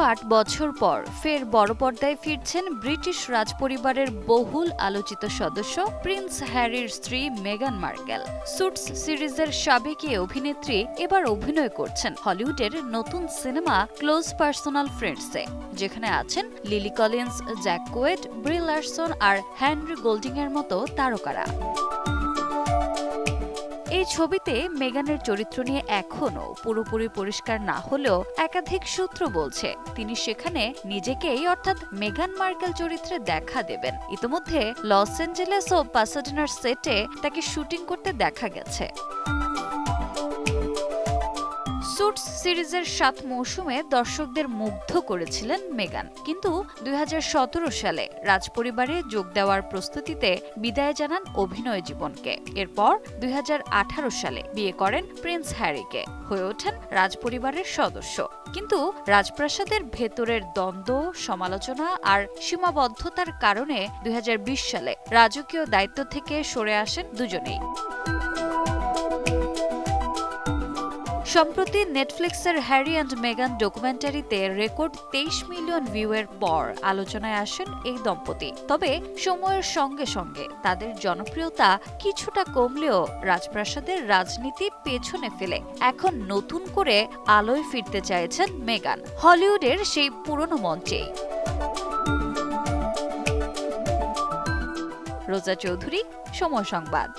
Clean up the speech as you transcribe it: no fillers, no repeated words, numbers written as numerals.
8 বছর পর ফের বড় পর্দায় ফিরছেন ব্রিটিশ রাজপরিবারের বহুল আলোচিত সদস্য প্রিন্স হ্যারির স্ত্রী মেগান মার্কেল। সুটস সিরিজের সাবেক এই অভিনেত্রী এবার অভিনয় করছেন হলিউডের নতুন সিনেমা ক্লোজ পার্সোনাল ফ্রেন্ডসে, যেখানে আছেন লিলি কলিন্স, জ্যাক কোয়েড, ব্রি লারসন আর হেনরি গোল্ডিং এর মতো তারকারা। এই ছবিতে মেগানের চরিত্র নিয়ে এখনও পুরোপুরি পরিষ্কার না হলেও একাধিক সূত্র বলছে তিনি সেখানে নিজেকেই অর্থাৎ মেগান মার্কেল চরিত্রে দেখা দেবেন। ইতোমধ্যে লস অ্যাঞ্জেলেস ও পাসাডেনার সেটে তাকে শুটিং করতে দেখা গেছে। সুটস সিরিজের 7 মৌসুমে দর্শকদের মুগ্ধ করেছিলেন মেগান, কিন্তু 2017 সালে রাজপরিবারে যোগ দেওয়ার প্রস্তুতিতে বিদায় জানান অভিনয় জীবনকে। এরপর 2018 সালে বিয়ে করেন প্রিন্স হ্যারিকে, হয়ে ওঠেন রাজপরিবারের সদস্য। কিন্তু রাজপ্রাসাদের ভেতরের দ্বন্দ্ব, সমালোচনা আর সীমাবদ্ধতার কারণে 2020 সালে রাজকীয় দায়িত্ব থেকে সরে আসেন দুজনেই। সম্প্রতি নেটফ্লিক্সের হ্যারি অ্যান্ড মেগান ডকুমেন্টারিতে রেকর্ড 23 মিলিয়ন ভিউয়ের পর আলোচনায় আসেন এই দম্পতি। তবে সময়ের সঙ্গে সঙ্গে তাদের জনপ্রিয়তা কিছুটা কমলেও রাজপ্রাসাদের রাজনীতি পেছনে ফেলে এখন নতুন করে আলোয় ফিরতে চাইছেন মেগান, হলিউডের সেই পুরনো মঞ্চেই। রোজা চৌধুরী, সময় সংবাদ।